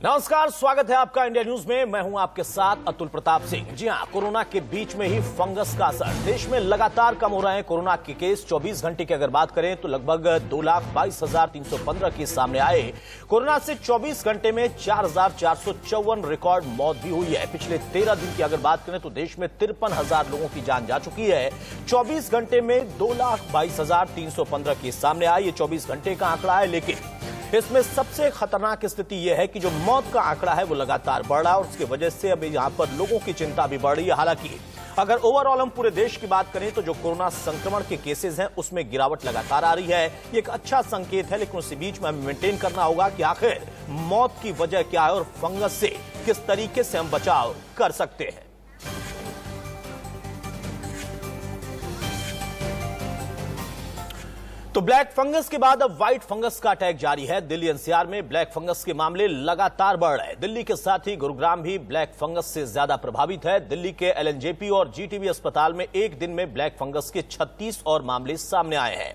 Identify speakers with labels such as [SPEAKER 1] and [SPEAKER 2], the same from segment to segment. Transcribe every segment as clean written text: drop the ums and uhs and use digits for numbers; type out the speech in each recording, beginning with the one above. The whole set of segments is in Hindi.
[SPEAKER 1] नमस्कार, स्वागत है आपका इंडिया न्यूज में। मैं हूं आपके साथ अतुल प्रताप सिंह। जी हां, कोरोना के बीच में ही फंगस का असर। देश में लगातार कम हो रहे हैं कोरोना के केस। 24 घंटे की अगर बात करें तो लगभग 2,22,315 केस सामने आए। कोरोना से 24 घंटे में 4,454 रिकॉर्ड मौत भी हुई है। पिछले 13 दिन की अगर बात करें तो देश में 53,000 लोगों की जान जा चुकी है। 24 घंटे में 2,22,315 केस सामने आए। ये 24 घंटे का आंकड़ा है, लेकिन इसमें सबसे खतरनाक स्थिति यह है कि जो मौत का आंकड़ा है वो लगातार बढ़ रहा है और उसकी वजह से अभी यहां पर लोगों की चिंता भी बढ़ रही है। हालांकि अगर ओवरऑल हम पूरे देश की बात करें तो जो कोरोना संक्रमण के केसेस हैं उसमें गिरावट लगातार आ रही है। ये एक अच्छा संकेत है, लेकिन उसी बीच में हमें मेंटेन करना होगा कि आखिर मौत की वजह क्या है और फंगस से किस तरीके से हम बचाव कर सकते हैं। तो ब्लैक फंगस के बाद अब व्हाइट फंगस का अटैक जारी है। दिल्ली एनसीआर में ब्लैक फंगस के मामले लगातार बढ़ रहे हैं। दिल्ली के साथ ही गुरुग्राम भी ब्लैक फंगस से ज्यादा प्रभावित है। दिल्ली के एलएनजेपी और जीटीबी अस्पताल में एक दिन में ब्लैक फंगस के 36 और मामले सामने आए हैं।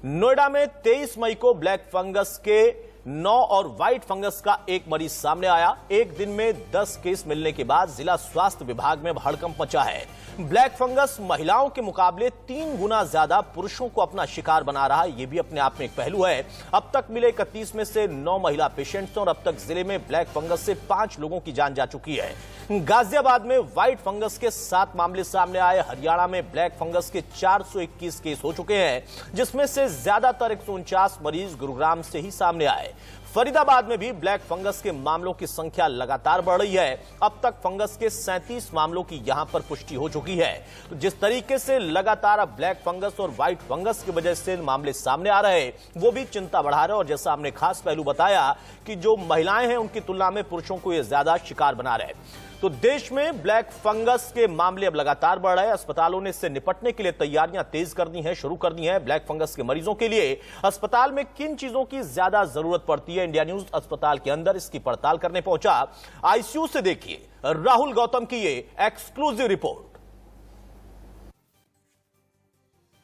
[SPEAKER 1] नोएडा में 23 मई को ब्लैक फंगस के 9 और व्हाइट फंगस का एक मरीज सामने आया। एक दिन में 10 केस मिलने के बाद जिला स्वास्थ्य विभाग में हड़कंप मचा है। ब्लैक फंगस महिलाओं के मुकाबले 3 गुना ज्यादा पुरुषों को अपना शिकार बना रहा है। यह भी अपने आप में एक पहलू है। अब तक मिले 31 में से 9 महिला पेशेंट्स और अब तक जिले में ब्लैक फंगस से 5 लोगों की जान जा चुकी है। गाजियाबाद में व्हाइट फंगस के 7 मामले सामने आए। हरियाणा में ब्लैक फंगस के 421 केस हो चुके हैं, जिसमें से ज्यादातर 149 मरीज गुरुग्राम से ही सामने आए। फरीदाबाद में भी ब्लैक फंगस के मामलों की संख्या लगातार बढ़ रही है। अब तक फंगस के 37 मामलों की यहां पर पुष्टि हो चुकी है। तो जिस तरीके से लगातार अब ब्लैक फंगस और व्हाइट फंगस की वजह से मामले सामने आ रहे हैं, वो भी चिंता बढ़ा रहे हैं। और जैसा हमने खास पहलू बताया कि जो महिलाएं हैं उनकी तुलना में पुरुषों को ये ज्यादा शिकार बना रहे हैं। तो देश में ब्लैक फंगस के मामले अब लगातार बढ़ रहे हैं। अस्पतालों ने इससे निपटने के लिए तैयारियां तेज कर दी हैं, शुरू कर दी हैं। ब्लैक फंगस के मरीजों के लिए अस्पताल में किन चीजों की ज्यादा जरूरत पड़ती है, इंडिया न्यूज अस्पताल के अंदर इसकी पड़ताल करने पहुंचा। आईसीयू से देखिए राहुल गौतम की ये एक्सक्लूसिव रिपोर्ट।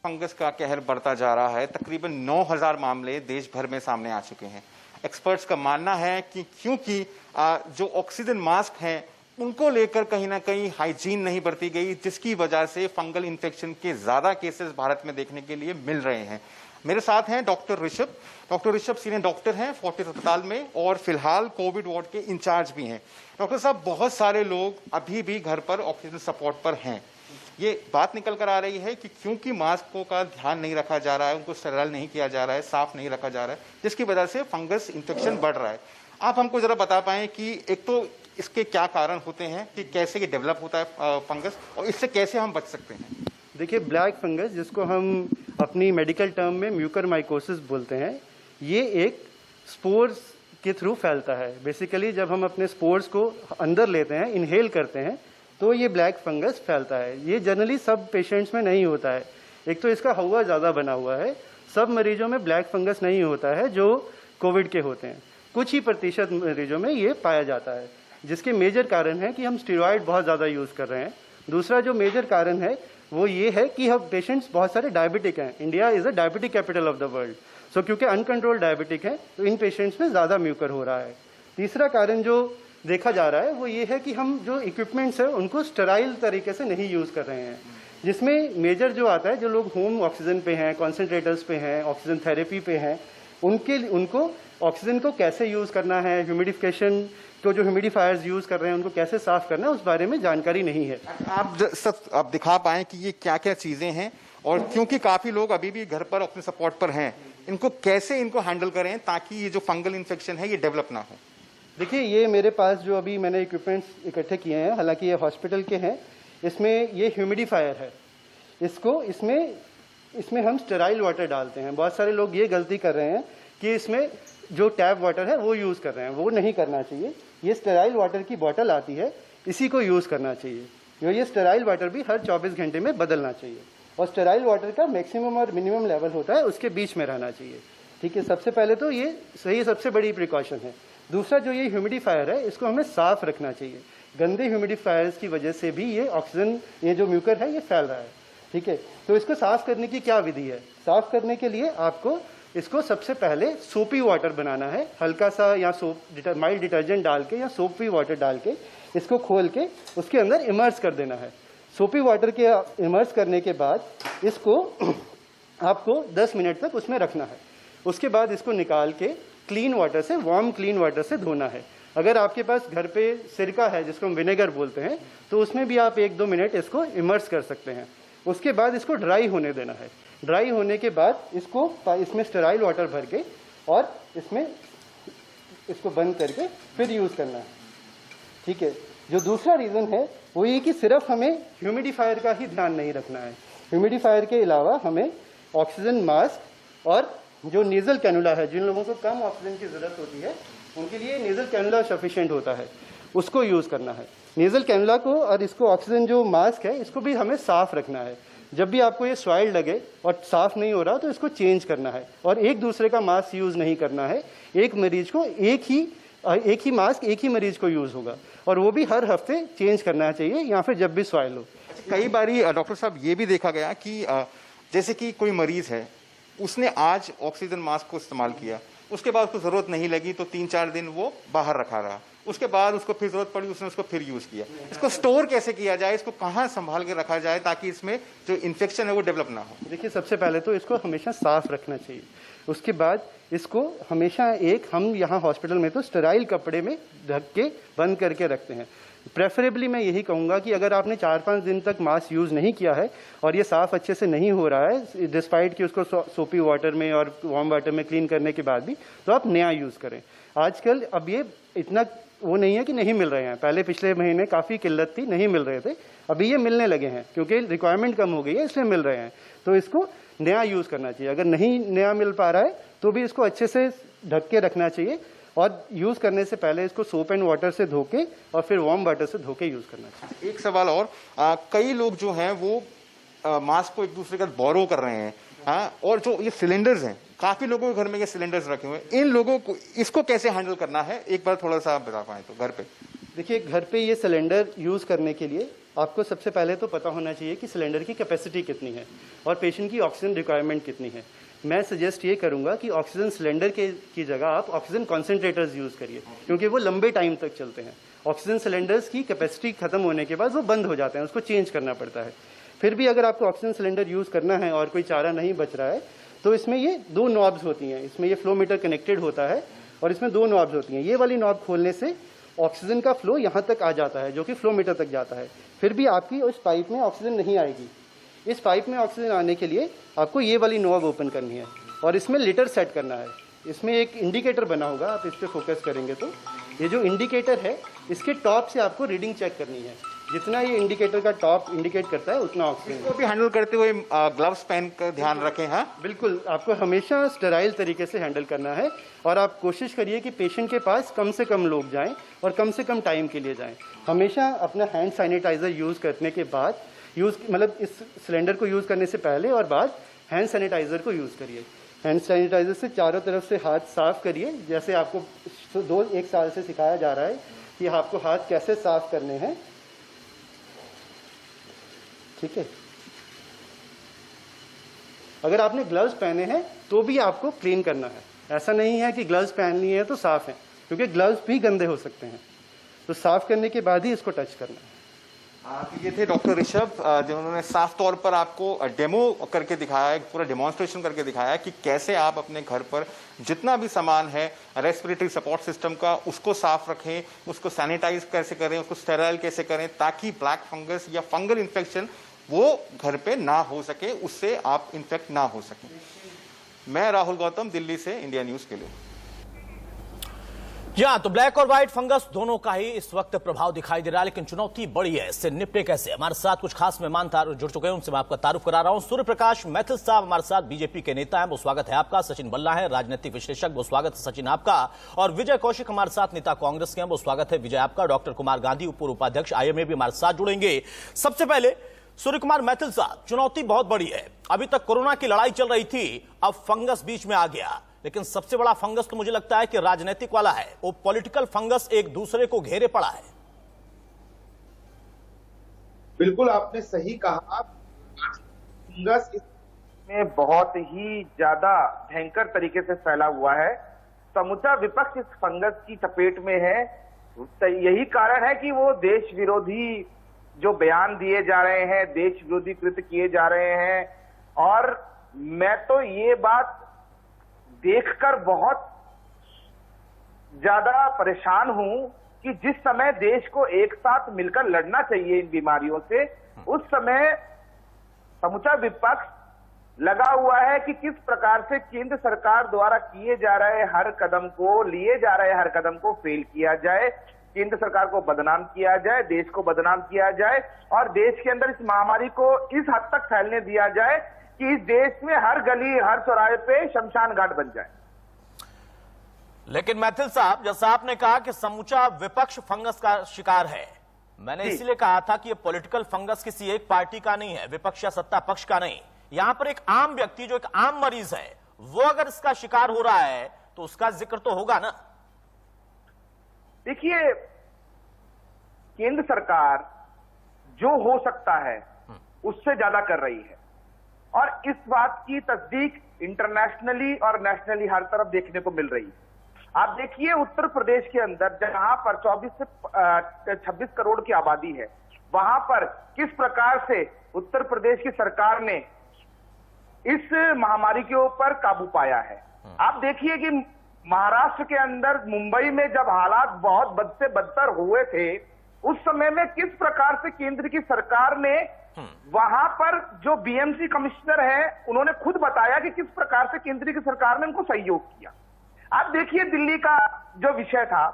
[SPEAKER 2] फंगस का कहर बढ़ता जा रहा है। तकरीबन 9,000 मामले देश भर में सामने आ चुके हैं। एक्सपर्ट्स का मानना है कि क्योंकि जो ऑक्सीजन मास्क हैं उनको लेकर कहीं ना कहीं हाइजीन नहीं बरती गई, जिसकी वजह से फंगल इन्फेक्शन के ज्यादा केसेस भारत में देखने के लिए मिल रहे हैं। मेरे साथ हैं doctor Rishabh. Doctor Rishabh senior doctor हैं फोर्टिस अस्पताल में और फिलहाल कोविड वार्ड के इंचार्ज भी हैं। डॉक्टर साहब, बहुत सारे लोग अभी भी घर पर ऑक्सीजन सपोर्ट पर हैं। ये बात निकल कर आ रही है कि क्योंकि मास्कों का ध्यान नहीं रखा जा रहा है, उनको स्टेराइल नहीं किया जा रहा है, साफ नहीं रखा जा रहा है, जिसकी वजह से फंगस इन्फेक्शन बढ़ रहा है। आप हमको जरा बता पाएं कि एक तो इसके क्या कारण होते हैं, कि कैसे ये डेवलप होता है फंगस, और इससे कैसे हम बच सकते हैं।
[SPEAKER 3] देखिए, ब्लैक फंगस, जिसको हम अपनी मेडिकल टर्म में म्यूकरमाइकोसिस बोलते हैं, ये एक स्पोर्स के थ्रू फैलता है। बेसिकली जब हम अपने स्पोर्स को अंदर लेते हैं, इनहेल करते हैं, तो ये ब्लैक फंगस फैलता है। ये जनरली सब पेशेंट्स में नहीं होता है। एक तो इसका हवा ज़्यादा बना हुआ है। सब मरीजों में ब्लैक फंगस नहीं होता है जो कोविड के होते हैं। कुछ ही प्रतिशत मरीजों में ये पाया जाता है, जिसके मेजर कारण है कि हम स्टेरॉइड बहुत ज़्यादा यूज़ कर रहे हैं। दूसरा जो मेजर कारण है वो ये है कि हम पेशेंट्स बहुत सारे डायबिटिक हैं। India is a diabetic capital of the world. So क्योंकि अनकंट्रोल्ड डायबिटिक है तो इन पेशेंट्स में ज़्यादा म्यूकर हो रहा है। तीसरा कारण जो देखा जा रहा है वो ये है कि हम जो इक्विपमेंट्स हैं उनको स्टेराइल तरीके से नहीं यूज़ कर रहे हैं, जिसमें मेजर जो आता है, जो लोग होम ऑक्सीजन पे हैं, कॉन्सेंट्रेटर्स पे हैं, ऑक्सीजन थेरेपी पे हैं, उनको ऑक्सीजन को कैसे यूज़ करना है, ह्यूमिडिफिकेशन तो जो ह्यूमिडिफायर्स यूज़ कर रहे हैं उनको कैसे साफ करना है, उस बारे में जानकारी नहीं है।
[SPEAKER 2] आप दिखा पाएं कि ये क्या क्या चीज़ें हैं, और क्योंकि काफ़ी लोग अभी भी घर पर अपने सपोर्ट पर हैं, इनको कैसे हैंडल करें ताकि ये जो फंगल इन्फेक्शन है ये डेवलप ना हो।
[SPEAKER 3] देखिए, ये मेरे पास जो अभी मैंने इक्विपमेंट्स इकट्ठे किए हैं, हालांकि ये हॉस्पिटल के हैं, इसमें ये ह्यूमिडिफायर है। इसमें हम स्टेराइल वाटर डालते हैं। बहुत सारे लोग ये गलती कर रहे हैं कि इसमें जो टैप वाटर है वो यूज़ कर रहे हैं, वो नहीं करना चाहिए। ये स्टेराइल वाटर की बॉटल आती है, इसी को यूज़ करना चाहिए। ये स्टेराइल वाटर भी हर 24 घंटे में बदलना चाहिए, और स्टेराइल वाटर का मैक्सिमम और मिनिमम लेवल होता है, उसके बीच में रहना चाहिए। ठीक है, सबसे पहले तो ये सही, सबसे बड़ी प्रिकॉशन है। दूसरा, जो ये ह्यूमिडिफायर है इसको हमें साफ रखना चाहिए। गंदे ह्यूमिडिफायर्स की वजह से भी ये ऑक्सीजन, ये जो म्यूकर है ये फैल रहा है। ठीक है, तो इसको साफ करने की क्या विधि है? साफ करने के लिए आपको इसको सबसे पहले सोपी वाटर बनाना है, हल्का सा या सोप माइल्ड डिटर्जेंट डाल के या सोपी वाटर डाल के इसको खोल के उसके अंदर इमर्स कर देना है। सोपी वाटर के इमर्स करने के बाद इसको आपको 10 मिनट तक उसमें रखना है। उसके बाद इसको निकाल के क्लीन वाटर से, वार्म क्लीन वाटर से धोना है। अगर आपके पास घर पे सिरका है जिसको हम विनेगर बोलते हैं, तो उसमें भी आप 1-2 मिनट इसको इमर्स कर सकते हैं। उसके बाद इसको ड्राई होने देना है। ड्राई होने के बाद इसको इसमें स्टेराइल वाटर भर के और इसमें इसको बंद करके फिर यूज़ करना है। ठीक है। जो दूसरा रीज़न है वो ये कि सिर्फ हमें ह्यूमिडिफायर का ही ध्यान नहीं रखना है। ह्यूमिडिफायर के अलावा हमें ऑक्सीजन मास्क और जो नेज़ल कैनुला है, जिन लोगों को कम ऑक्सीजन की ज़रूरत होती है उनके लिए नेज़ल कैनुला सफिशिएंट होता है, उसको यूज़ करना है। नेज़ल कैनुला को और इसको ऑक्सीजन जो मास्क है इसको भी हमें साफ़ रखना है। जब भी आपको ये सॉइल लगे और साफ़ नहीं हो रहा तो इसको चेंज करना है और एक दूसरे का मास्क यूज़ नहीं करना है। एक मरीज को एक ही मास्क एक ही मरीज को यूज़ होगा और वो भी हर हफ्ते चेंज करना चाहिए या फिर जब भी सॉइल हो।
[SPEAKER 2] कई बारी डॉक्टर साहब ये भी देखा गया कि जैसे कि कोई मरीज है, उसने आज ऑक्सीजन मास्क को इस्तेमाल किया, उसके बाद उसको जरूरत नहीं लगी तो 3-4 दिन वो बाहर रखा रहा, उसके बाद उसको फिर जरूरत पड़ी, उसने उसको फिर यूज किया। इसको स्टोर कैसे किया जाए, इसको कहाँ संभाल के रखा जाए ताकि इसमें जो इन्फेक्शन है वो डेवलप ना हो?
[SPEAKER 3] देखिए, सबसे पहले तो इसको हमेशा साफ रखना चाहिए। उसके बाद इसको हमेशा हम यहाँ हॉस्पिटल में तो स्टेराइल कपड़े में ढक के बंद करके रखते हैं। प्रेफरेबली मैं यही कहूँगा कि अगर आपने 4-5 दिन तक मास्क यूज़ नहीं किया है और ये साफ़ अच्छे से नहीं हो रहा है, डिस्पाइट कि उसको सोपी वाटर में और वार्म वाटर में क्लीन करने के बाद भी, तो आप नया यूज़ करें। आजकल अब ये इतना वो नहीं है कि नहीं मिल रहे हैं। पहले पिछले महीने काफ़ी किल्लत थी, नहीं मिल रहे थे, अभी ये मिलने लगे हैं क्योंकि रिक्वायरमेंट कम हो गई है, इसलिए मिल रहे हैं। तो इसको नया यूज़ करना चाहिए। अगर नहीं नया मिल पा रहा है तो भी इसको अच्छे से ढक के रखना चाहिए और यूज़ करने से पहले इसको सोप एंड वाटर से धो के और फिर वार्म वाटर से धो के यूज़ करना चाहिए।
[SPEAKER 2] एक सवाल और, कई लोग जो हैं वो मास्क को एक दूसरे का बोरो कर रहे हैं, और जो ये सिलेंडर्स हैं, काफ़ी लोगों के घर में ये सिलेंडर्स रखे हुए हैं, इन लोगों को इसको कैसे हैंडल करना है, एक बार थोड़ा सा आप बता पाएँ तो। घर पे
[SPEAKER 3] देखिए, घर पे ये सिलेंडर यूज़ करने के लिए आपको सबसे पहले तो पता होना चाहिए कि सिलेंडर की कैपेसिटी कितनी है और पेशेंट की ऑक्सीजन रिक्वायरमेंट कितनी है। मैं सजेस्ट ये करूंगा कि ऑक्सीजन सिलेंडर की जगह आप ऑक्सीजन कॉन्सेंट्रेटर्स यूज़ करिए, क्योंकि वो लंबे टाइम तक चलते हैं। ऑक्सीजन सिलेंडर्स की कैपेसिटी खत्म होने के बाद वो बंद हो जाते हैं, उसको चेंज करना पड़ता है। फिर भी अगर आपको ऑक्सीजन सिलेंडर यूज़ करना है और कोई चारा नहीं बच रहा है तो इसमें ये 2 नॉब्स होती हैं। इसमें ये फ्लो मीटर कनेक्टेड होता है और इसमें 2 नॉब्स होती हैं। ये वाली नॉब खोलने से ऑक्सीजन का फ्लो यहाँ तक आ जाता है, जो कि फ्लो मीटर तक जाता है। फिर भी आपकी उस पाइप में ऑक्सीजन नहीं आएगी। इस पाइप में ऑक्सीजन आने के लिए आपको ये वाली नॉब ओपन करनी है और इसमें लीटर सेट करना है। इसमें एक इंडिकेटर बना होगा, आप इस पर फोकस करेंगे तो ये जो इंडिकेटर है इसके टॉप से आपको रीडिंग चेक करनी है। जितना ये इंडिकेटर का टॉप इंडिकेट करता है उतना ऑक्सीजन।
[SPEAKER 2] इसको भी हैंडल करते हुए ग्लव्स पहन कर ध्यान रखें। हाँ,
[SPEAKER 3] बिल्कुल, आपको हमेशा स्टेराइल तरीके से हैंडल करना है और आप कोशिश करिए कि पेशेंट के पास कम से कम लोग जाएं और कम से कम टाइम के लिए जाएं। हमेशा अपना हैंड सैनिटाइजर यूज़ करने के बाद मतलब इस सिलेंडर को यूज़ करने से पहले और बाद हैंड सैनिटाइजर को यूज़ करिए। हैंड सैनिटाइजर से चारों तरफ से हाथ साफ करिए, जैसे आपको 1 साल से सिखाया जा रहा है कि आपको हाथ कैसे साफ करने हैं। ठीक है। अगर आपने ग्लव्स पहने हैं तो भी आपको क्लीन करना है। ऐसा नहीं है कि ग्लव्स पहन लिए हैं तो साफ है, क्योंकि ग्लव्स भी गंदे हो सकते हैं। तो साफ करने के बाद ही इसको टच करना है।
[SPEAKER 2] ये थे डॉक्टर ऋषभ, जिन्होंने साफ तौर पर आपको डेमो करके दिखाया है, पूरा डेमोन्स्ट्रेशन करके दिखाया है कि कैसे आप अपने घर पर जितना भी सामान है रेस्पिरेटरी सपोर्ट सिस्टम का, उसको साफ रखें, उसको सैनिटाइज कैसे करें, उसको स्टेराइल कैसे करें, ताकि ब्लैक फंगस या फंगल इन्फेक्शन वो घर पे ना हो सके, उससे आप इन्फेक्ट ना हो सके। मैं राहुल गौतम, दिल्ली से इंडिया न्यूज के लिए।
[SPEAKER 1] हाँ, तो ब्लैक और व्हाइट फंगस दोनों का ही इस वक्त प्रभाव दिखाई दे रहा है, लेकिन चुनौती बड़ी है। इससे निपटे कैसे? हमारे साथ कुछ खास मेहमान जुड़ चुके हैं, उनसे मैं आपका तारुफ करा रहा हूं। सूर्य प्रकाश मैथिल साहब हमारे साथ, बीजेपी के नेता हैं, वो स्वागत है आपका। सचिन बल्ला है, राजनीतिक विश्लेषक, वो स्वागत है सचिन आपका। और विजय कौशिक हमारे साथ, नेता कांग्रेस के हैं, वो स्वागत है विजय आपका। डॉक्टर कुमार गांधी, पूर्व उपाध्यक्ष IMA भी हमारे साथ जुड़ेंगे। सबसे पहले सूर्य कुमार मैथिल साहब, चुनौती बहुत बड़ी है। अभी तक कोरोना की लड़ाई चल रही थी, अब फंगस बीच में आ गया, लेकिन सबसे बड़ा फंगस तो मुझे लगता है कि राजनीतिक वाला है। वो पॉलिटिकल फंगस एक दूसरे को घेरे पड़ा है।
[SPEAKER 4] बिल्कुल आपने सही कहा। फंगस में बहुत ही ज्यादा भयंकर तरीके से फैला हुआ है। समूचा विपक्ष इस फंगस की चपेट में है। यही कारण है कि वो देश विरोधी जो बयान दिए जा रहे हैं, देश विरोधी कृत्य किए जा रहे हैं। और मैं तो ये बात देखकर बहुत ज्यादा परेशान हूं कि जिस समय देश को एक साथ मिलकर लड़ना चाहिए इन बीमारियों से, उस समय समूचा विपक्ष लगा हुआ है कि किस प्रकार से केंद्र सरकार द्वारा लिए जा रहे हर कदम को फेल किया जाए, केंद्र सरकार को बदनाम किया जाए, देश को बदनाम किया जाए और देश के अंदर इस महामारी को इस हद तक फैलने दिया जाए कि इस देश में हर गली हर चौराहे पे शमशान घाट बन जाए।
[SPEAKER 1] लेकिन मैथिल साहब, जैसा आपने कहा कि समूचा विपक्ष फंगस का शिकार है, मैंने इसीलिए कहा था कि ये पॉलिटिकल फंगस किसी एक पार्टी का नहीं है, विपक्ष या सत्ता पक्ष का नहीं। यहां पर एक आम व्यक्ति जो एक आम मरीज है, वो अगर इसका शिकार हो रहा है तो उसका जिक्र तो होगा ना।
[SPEAKER 4] देखिए, केंद्र सरकार जो हो सकता है उससे ज्यादा कर रही है और इस बात की तस्दीक इंटरनेशनली और नेशनली हर तरफ देखने को मिल रही है। आप देखिए, उत्तर प्रदेश के अंदर जहां पर 24 से 26 करोड़ की आबादी है, वहां पर किस प्रकार से उत्तर प्रदेश की सरकार ने इस महामारी के ऊपर काबू पाया है। आप देखिए कि महाराष्ट्र के अंदर मुंबई में जब हालात बहुत बद से बदतर हुए थे, उस समय में किस प्रकार से केंद्र की सरकार ने वहां पर जो बीएमसी कमिश्नर है, उन्होंने खुद बताया कि किस प्रकार से केंद्र की सरकार ने उनको सहयोग किया। आप देखिए, दिल्ली का जो विषय था,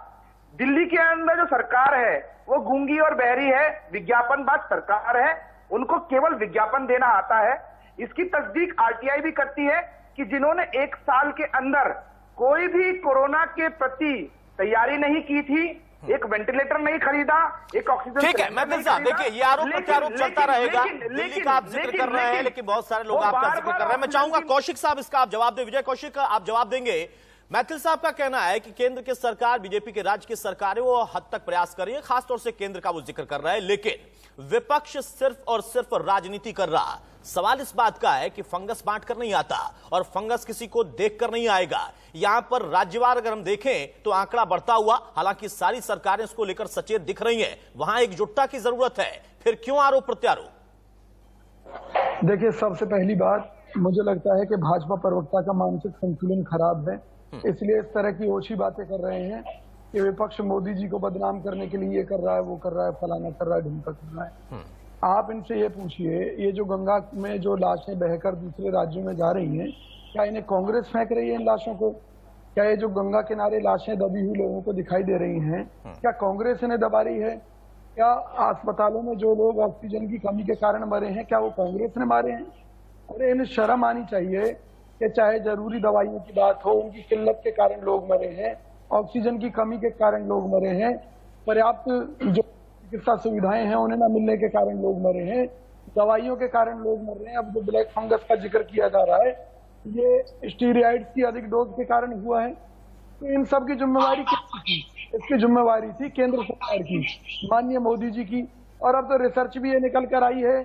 [SPEAKER 4] दिल्ली के अंदर जो सरकार है वो गूंगी और बहरी है, विज्ञापनबाज सरकार है, उनको केवल विज्ञापन देना आता है। इसकी तस्दीक आरटीआई भी करती है कि जिन्होंने एक साल के अंदर कोई भी कोरोना के प्रति तैयारी नहीं की थी, एक वेंटिलेटर नहीं खरीदा, एक ऑक्सीजन।
[SPEAKER 1] ठीक है मैथिल साहब, देखिए ये आरोप प्रत्यारोप चलता रहेगा। दिल्ली का आप जिक्र कर रहे हैं, लेकिन बहुत सारे लोग आपका जिक्र कर रहे हैं। मैं चाहूंगा कौशिक साहब इसका आप जवाब दें। विजय कौशिक, आप जवाब देंगे। मैथिल साहब का कहना है कि केंद्र की सरकार, बीजेपी के राज्य की सरकार है, वो हद तक प्रयास कर रही है, खासतौर से केंद्र का वो जिक्र कर रहा है, लेकिन विपक्ष सिर्फ और सिर्फ राजनीति कर रहा। सवाल इस बात का है कि फंगस बांट कर नहीं आता और फंगस किसी को देखकर नहीं आएगा। यहां पर राज्यवार अगर हम देखें तो आंकड़ा बढ़ता हुआ, हालांकि सारी सरकारें इसको लेकर सचेत दिख रही हैं, वहां एकजुटता की जरूरत है। फिर क्यों आरोप प्रत्यारोप?
[SPEAKER 5] देखिए, सबसे पहली बात, मुझे लगता है कि भाजपा प्रवक्ता का मानसिक संतुलन खराब है, इसलिए इस तरह की ओछी बातें कर रहे हैं कि विपक्ष मोदी जी को बदनाम करने के लिए ये कर रहा है, वो कर रहा है, फलाना कर रहा है, ढिमका कर रहा है। आप इनसे ये पूछिए, ये जो गंगा में जो लाशें बहकर दूसरे राज्यों में जा रही हैं, क्या इन्हें कांग्रेस फेंक रही है इन लाशों को? क्या ये जो गंगा किनारे लाशें दबी हुई लोगों को दिखाई दे रही हैं, क्या कांग्रेस इन्हें दबा रही है? क्या अस्पतालों में जो लोग ऑक्सीजन की कमी के कारण मरे हैं, क्या वो कांग्रेस ने मारे हैं? अरे इन्हें शर्म आनी चाहिए कि चाहे जरूरी दवाइयों की बात हो, उनकी किल्लत के कारण लोग मरे हैं, ऑक्सीजन की कमी के कारण लोग मरे हैं, पर्याप्त जो चिकित्सा सुविधाएं हैं उन्हें न मिलने के कारण लोग मरे हैं, दवाइयों के कारण लोग मर रहे हैं। अब जो ब्लैक फंगस का जिक्र किया जा रहा है, ये स्टीरॉइड्स की अधिक डोज के कारण हुआ है। तो इन सब की जिम्मेवारी किसकी थी? इसकी जिम्मेवारी थी केंद्र सरकार की, माननीय मोदी जी की। और अब तो रिसर्च भी ये निकल कर आई है,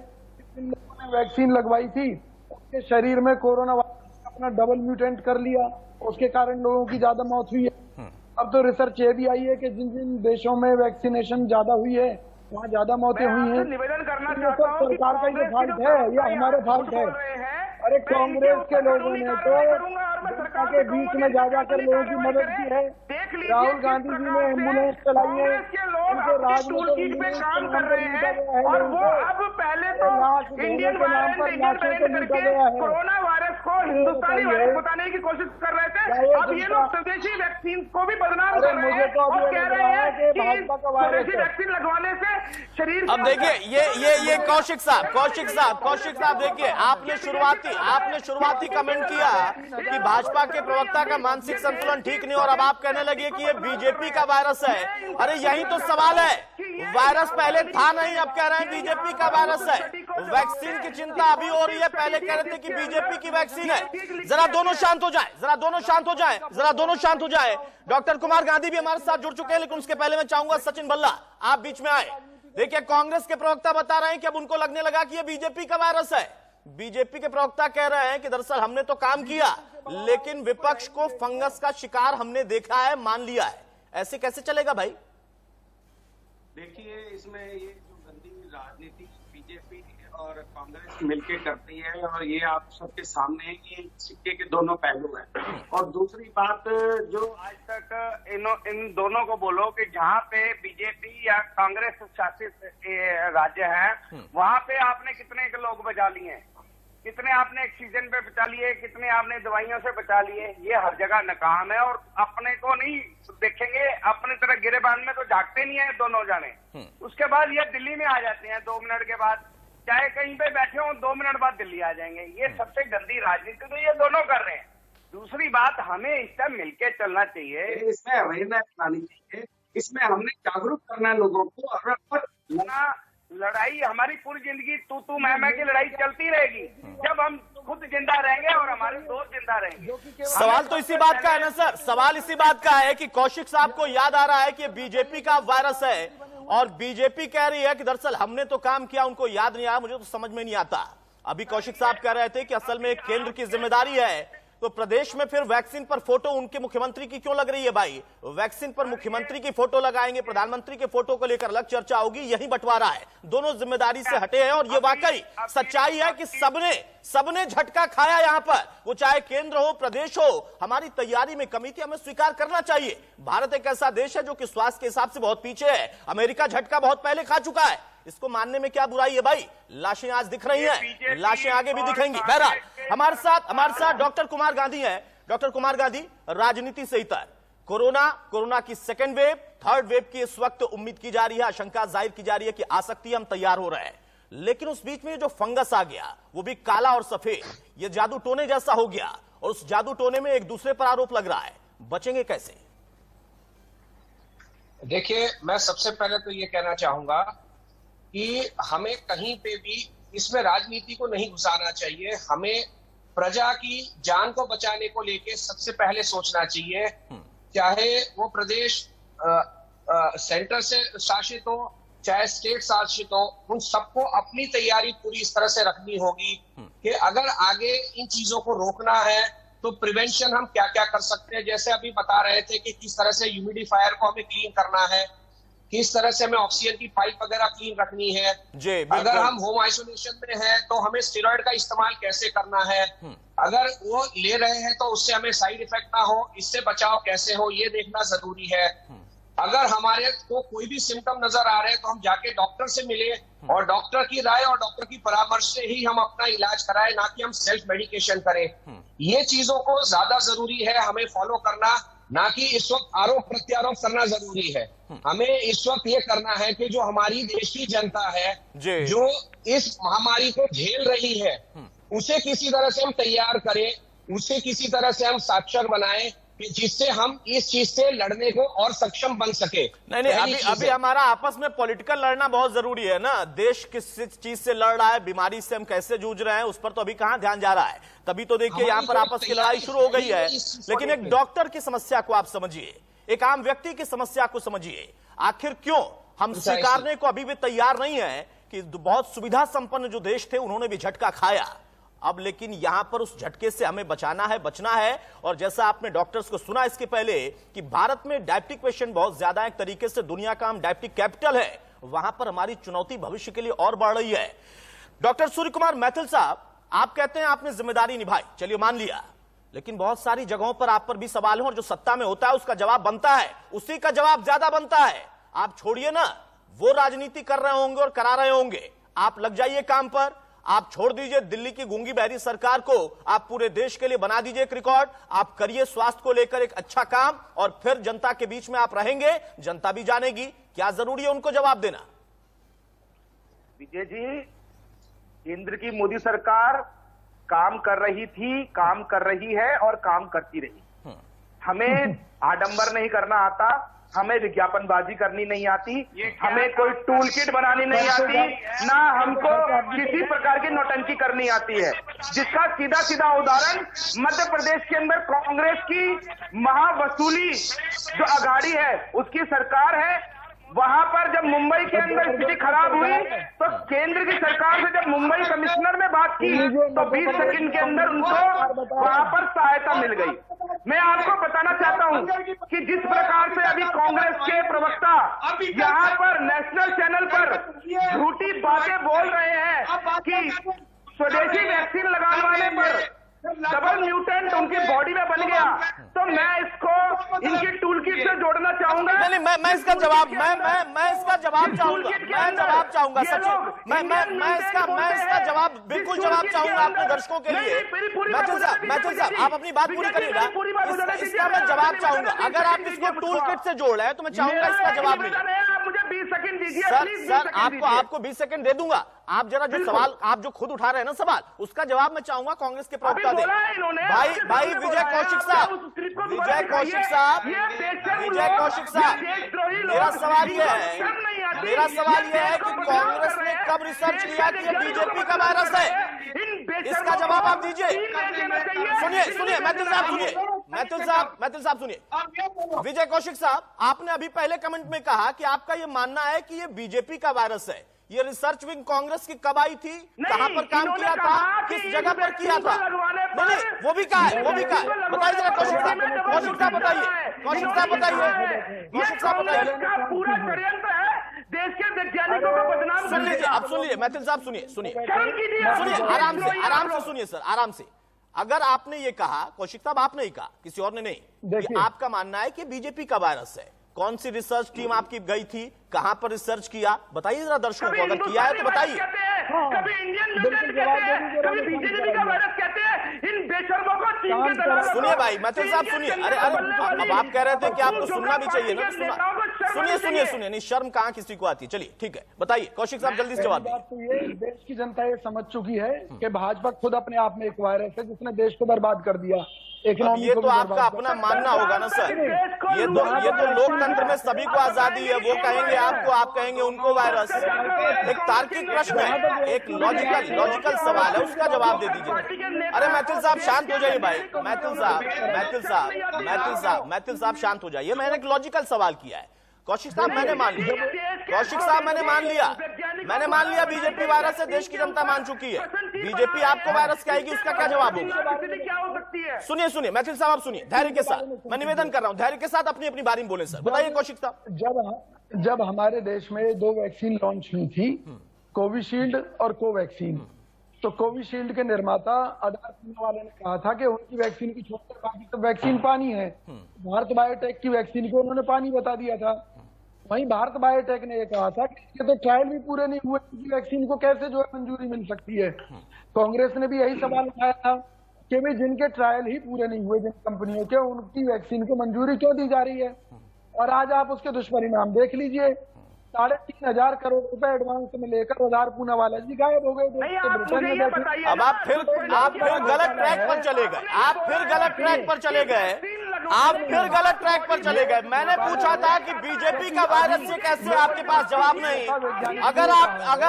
[SPEAKER 5] जिन लोगों ने वैक्सीन लगवाई थी उनके शरीर में कोरोना वायरस अपना डबल म्यूटेंट कर लिया, उसके कारण लोगों की ज्यादा मौत हुई है। अब तो रिसर्च ये भी आई है कि जिन जिन देशों में वैक्सीनेशन ज्यादा हुई है, वहाँ ज्यादा मौतें हुई हैं।
[SPEAKER 4] निवेदन करना
[SPEAKER 5] ये सब सरकार का ही फॉल्ट है या हमारे फॉल्ट है? अरे कांग्रेस के लोगों ने तो जनता के बीच में जा जाकर लोगों की मदद की है। राहुल गांधी जी ने एम्बुलेंस चलाई है, उनके राज में तो एम्बुलेंस काम कर रहे हैं और वो अब पहले तो इंडियन के नाम पर लाशों को लूटा गया है।
[SPEAKER 4] कोरोना वायरस को हिंदुस्तानी वायरस बताने की कोशिश कर रहे थे, अब ये लोग स्वदेशी वैक्सीन को भी बदनाम कर रहे हैं और कह रहे हैं कि स्वदेशी वैक्सीन लगवाने से शरीर।
[SPEAKER 1] अब देखिए ये कौशिक साहब देखिए, आपने शुरुआती कमेंट किया कि भाजपा के प्रवक्ता का मानसिक संतुलन ठीक नहीं, और अब आप कहने लगे कि ये बीजेपी का वायरस है। अरे यही तो सवाल है, वायरस पहले था नहीं, अब कह रहे हैं बीजेपी का वायरस है। वैक्सीन की चिंता अभी हो रही है, पहले कह रहे थे कि बीजेपी की वैक्सीन है। जरा दोनों शांत हो जाए। डॉक्टर कुमार गांधी भी हमारे साथ जुड़ चुके हैं, लेकिन उसके पहले मैं चाहूंगा सचिन बल्ला आप बीच में आए। देखिए, कांग्रेस के प्रवक्ता बता रहे हैं कि अब उनको लगने लगा कि ये बीजेपी का वायरस है। बीजेपी के प्रवक्ता कह रहे हैं कि दरअसल हमने तो काम किया, लेकिन विपक्ष को फंगस का शिकार हमने देखा है, मान लिया है। ऐसे कैसे चलेगा भाई?
[SPEAKER 6] देखिए, इसमें ये जो गंदी राजनीति बीजेपी और कांग्रेस मिलकर करती है, और ये आप सबके सामने है कि सिक्के के दोनों पहलू हैं। और दूसरी बात, जो
[SPEAKER 4] आज तक इन दोनों को बोलो कि जहाँ पे बीजेपी या कांग्रेस शासित राज्य हैं, वहाँ पे आपने कितने के लोग बचा लिए हैं, कितने आपने ऑक्सीजन पे बचा लिए, कितने आपने दवाइयों से बचा लिए। ये हर जगह नाकाम है, और अपने को नहीं देखेंगे, अपने तरह गिरेबान में तो झांकते नहीं है दोनों जाने। उसके बाद ये दिल्ली में आ जाते हैं 2 मिनट के बाद, चाहे कहीं पे बैठे हो 2 मिनट बाद दिल्ली आ जाएंगे। ये सबसे गंदी राजनीति तो ये दोनों कर रहे हैं। दूसरी बात, हमें इस टाइम मिलकर चलना चाहिए,
[SPEAKER 6] इसमें अवेयरनेस लानी चाहिए, इसमें हमने जागरूक करना है लोगों को। और
[SPEAKER 4] लड़ाई हमारी पूरी जिंदगी तू मैं की लड़ाई चलती रहेगी, जब हम खुद जिंदा रहेंगे और हमारे दोस्त जिंदा रहेंगे।
[SPEAKER 1] सवाल तो इसी बात का है ना सर, सवाल इसी बात का है कि कौशिक साहब को याद आ रहा है कि बीजेपी का वायरस है, और बीजेपी कह रही है कि दरअसल हमने तो काम किया, उनको याद नहीं आया। मुझे तो समझ में नहीं आता। अभी कौशिक साहब कह रहे थे कि असल में केंद्र की जिम्मेदारी है, तो प्रदेश में फिर वैक्सीन पर फोटो उनके मुख्यमंत्री की क्यों लग रही है भाई? वैक्सीन पर मुख्यमंत्री की फोटो लगाएंगे, प्रधानमंत्री के फोटो को लेकर अलग चर्चा होगी, यही बंटवारा है। दोनों जिम्मेदारी से हटे हैं, और ये वाकई सच्चाई है कि सबने झटका खाया यहां पर, वो चाहे केंद्र हो प्रदेश हो। हमारी तैयारी में कमी थी, हमें स्वीकार करना चाहिए। भारत एक ऐसा देश है जो कि स्वास्थ्य के हिसाब से बहुत पीछे है। अमेरिका झटका बहुत पहले खा चुका है, इसको मानने में क्या बुराई है भाई? लाशें आज दिख रही हैं, लाशें आगे भी दिखेंगी। बहरहाल हमारे साथ डॉक्टर कुमार गांधी हैं। डॉक्टर कुमार गांधी, राजनीति से इतर कोरोना की सेकेंड वेव, थर्ड वेव की इस वक्त उम्मीद की जा रही है, आशंका जाहिर की जा रही है कि आ सकती है, हम तैयार हो रहे हैं। लेकिन उस बीच में जो फंगस आ गया, वो भी काला और सफेद, ये जादू टोने जैसा हो गया, और उस जादू टोने में एक दूसरे पर आरोप लग रहा है। बचेंगे कैसे?
[SPEAKER 7] देखिए, मैं सबसे पहले तो ये कहना चाहूंगा कि हमें कहीं पे भी इसमें राजनीति को नहीं घुसाना चाहिए। हमें प्रजा की जान को बचाने को लेके सबसे पहले सोचना चाहिए। चाहे वो प्रदेश सेंटर से शासित हो, चाहे स्टेट शासित हो, उन सबको अपनी तैयारी पूरी इस तरह से रखनी होगी कि अगर आगे इन चीजों को रोकना है तो प्रिवेंशन हम क्या क्या कर सकते हैं। जैसे अभी बता रहे थे कि किस तरह से ह्यूमिडिफायर को हमें क्लीन करना है, किस तरह से हमें ऑक्सीजन की पाइप वगैरह क्लीन रखनी है। अगर हम होम आइसोलेशन में हैं तो हमें स्टेरॉइड का इस्तेमाल कैसे करना है, अगर वो ले रहे हैं तो उससे हमें साइड इफेक्ट ना हो, इससे बचाव कैसे हो, ये देखना जरूरी है। अगर हमारे को कोई भी सिम्टम नजर आ रहे हैं तो हम जाके डॉक्टर से मिले, और डॉक्टर की राय और डॉक्टर की परामर्श से ही हम अपना इलाज कराएं, ना कि हम सेल्फ मेडिकेशन करें। ये चीजों को ज्यादा जरूरी है हमें फॉलो करना, ना कि इस वक्त आरोप प्रत्यारोप करना जरूरी है। हमें इस वक्त ये करना है कि जो हमारी देश की जनता है, जो इस महामारी को झेल रही है, उसे किसी तरह से हम तैयार करें, उसे किसी तरह से हम साक्षर बनाएं कि जिससे हम इस चीज से लड़ने को और सक्षम बन सके।
[SPEAKER 1] नहीं, अभी हमारा आपस में पॉलिटिकल लड़ना बहुत जरूरी है ना। देश किस चीज से लड़ रहा है, बीमारी से हम कैसे जूझ रहे हैं, उस पर तो अभी कहां ध्यान जा रहा है। तभी तो देखिए यहाँ पर आपस की लड़ाई शुरू हो गई है। लेकिन एक डॉक्टर की समस्या को आप समझिए, एक आम व्यक्ति की समस्या को समझिए। आखिर क्यों हम स्वीकारने को अभी भी तैयार नहीं है कि बहुत सुविधा संपन्न जो देश थे उन्होंने भी झटका खाया। अब लेकिन यहां पर उस झटके से हमें बचना है। और जैसा आपने डॉक्टर्स को सुना इसके पहले कि भारत में डायबिटिक पेशेंट बहुत ज्यादा है, एक तरीके से दुनिया का हम डायबिटिक कैपिटल है, वहां पर हमारी चुनौती भविष्य के लिए और बढ़ रही है। डॉक्टर सूर्य कुमार मैथिल साहब, आप कहते हैं आपने जिम्मेदारी निभाई, चलिए मान लिया, लेकिन बहुत सारी जगहों पर आप पर भी सवाल है, और जो सत्ता में होता है उसका जवाब बनता है, उसी का जवाब ज्यादा बनता है। आप छोड़िए ना, वो राजनीति कर रहे होंगे और करा रहे होंगे, आप लग जाइए काम पर। आप छोड़ दीजिए दिल्ली की गूंगी बहरी सरकार को, आप पूरे देश के लिए बना दीजिए एक रिकॉर्ड, आप करिए स्वास्थ्य को लेकर एक अच्छा काम, और फिर जनता के बीच में आप रहेंगे, जनता भी जानेगी। क्या जरूरी है उनको जवाब देना?
[SPEAKER 4] विजय जी, केंद्र की मोदी सरकार काम कर रही थी, काम कर रही है और काम करती रही। हमें आडंबर नहीं करना आता, हमें विज्ञापनबाजी करनी नहीं आती, हमें कोई टूल किट बनानी नहीं आती, ना हमको किसी प्रकार की नौटंकी करनी आती है। जिसका सीधा सीधा उदाहरण मध्य प्रदेश के अंदर कांग्रेस की महावसूली जो अघाड़ी है, उसकी सरकार है, वहां पर जब मुंबई के अंदर स्थिति खराब हुई तो केंद्र की सरकार से जब मुंबई कमिश्नर में बात की तो 20 सेकंड के अंदर उनको वहां पर सहायता मिल गई। मैं आपको बताना चाहता हूं कि जिस प्रकार से अभी कांग्रेस के प्रवक्ता यहां पर नेशनल चैनल पर झूठी बातें बोल रहे हैं कि स्वदेशी वैक्सीन लगाने पर डबल म्यूटेंट उनकी बॉडी में बन गया, तो मैं इसको इनकी टूल किट से जोड़ना चाहूंगा।
[SPEAKER 1] नहीं, मैं इसका जवाब मैं इसका जवाब चाहूंगा, सचिन, मैं इसका जवाब बिल्कुल जवाब चाहूंगा आपके दर्शकों के लिए। मैथिल साहब आप अपनी बात पूरी करिएगा, इसका मैं जवाब चाहूंगा। अगर आप इसको टूल किट से जोड़ रहे हैं तो मैं चाहूंगा इसका जवाब मिले।
[SPEAKER 4] मुझे 20 सेकंड दीजिए
[SPEAKER 1] सर आपको 20 सेकंड दे दूंगा। आप जरा जो सवाल आप जो खुद उठा रहे हैं ना सवाल, उसका जवाब मैं चाहूंगा कांग्रेस के प्रवक्ता दे। भाई विजय कौशिक साहब, मेरा सवाल यह है कि कांग्रेस ने कब रिसर्च किया कि ये बीजेपी का वायरस है? इसका जवाब आप दीजिए। सुनिए मैथिल साहब सुनिए। विजय कौशिक साहब, आपने अभी पहले कमेंट में कहा कि आपका ये मानना है कि ये बीजेपी का वायरस है। ये रिसर्च विंग कांग्रेस की कब आई थी, कहां पर काम किया था, किस जगह पर किया था? नहीं, वो भी कहा है बताइए जरा कौशिक साहब बताइए।
[SPEAKER 4] पूरा षड्यंत्र है देश के वैज्ञानिकों को बदनाम।
[SPEAKER 1] सुन लीजिए, अब सुन लीजिए मैथिल साहब, सुनिए आराम से सुनिए सर, आराम से। अगर आपने ये कहा, कौशिक साहब आपने ही कहा, किसी और ने नहीं, कि आपका मानना है कि बीजेपी का वायरस है, कौन सी रिसर्च टीम आपकी गई थी, कहां पर रिसर्च किया, बताइए जरा दर्शकों को, अगर किया है तो बताइए।
[SPEAKER 4] कभी इंडियन म्यूटेंट कहते हैं, कभी बीजेपी का वायरस कहते हैं। इन बेशर्मों को चीन के दलालों को।
[SPEAKER 1] सुनिए भाई मैथिल साहब सुनिए। अरे अब आप कह रहे थे कि आपको सुनना भी चाहिए ना, तो सुनिए। नहीं, शर्म कहां किसी को आती है। चलिए ठीक है, बताइए कौशिक साहब, जल्दी से जवाब दीजिए।
[SPEAKER 5] तो ये देश की जनता ये समझ चुकी है कि भाजपा खुद अपने आप में एक वायरस है जिसने देश को बर्बाद कर दिया।
[SPEAKER 1] ये तो आपका अपना मानना होगा ना सर। ये तो लोकतंत्र में सभी को आजादी है। वो कहेंगे आपको, आप कहेंगे उनको वायरस। एक तार्किक प्रश्न है, एक लॉजिकल सवाल है, उसका जवाब दे दीजिए। अरे मैथिल साहब शांत हो जाइए भाई। मैथिल साहब शांत हो जाइए। मैंने एक लॉजिकल सवाल किया है। कौशिक साहब मैंने मान लिया बीजेपी वायरस है, देश की जनता मान चुकी है। बीजेपी आपको वायरस कहेगी, उसका क्या जवाब होगा? सुनिए मैथिल साहब, आप सुनिए धैर्य के साथ। मैं निवेदन कर रहा हूं, धैर्य के साथ अपनी बारी में बोले सर। बताइए कौशिक साहब।
[SPEAKER 5] जब हमारे देश में 2 वैक्सीन लॉन्च हुई थी, कोविशील्ड और कोवैक्सीन, तो कोविशील्ड के निर्माता आधार पूनावाला ने कहा था कि उनकी वैक्सीन की छोड़कर बाकी सब वैक्सीन पानी है। भारत बायोटेक की वैक्सीन को उन्होंने पानी बता दिया था। वहीं भारत बायोटेक ने यह कहा था कि इसके तो ट्रायल भी पूरे नहीं हुए, उनकी वैक्सीन को कैसे जो है मंजूरी मिल सकती है। कांग्रेस ने भी यही सवाल उठाया था कि भाई जिनके ट्रायल ही पूरे नहीं हुए, जिन कंपनियों के, उनकी वैक्सीन को मंजूरी क्यों दी जा रही है? और आज आप उसके दुष्परिणाम देख लीजिए। 3,500 करोड़ रुपए एडवांस में लेकर आधार पूनावाला जी गायब हो गए।
[SPEAKER 1] अब आप फिर गलत ट्रैक पर चले गए। मैंने पूछा था कि बीजेपी का वायरस से कैसे, आपके पास जवाब नहीं। अगर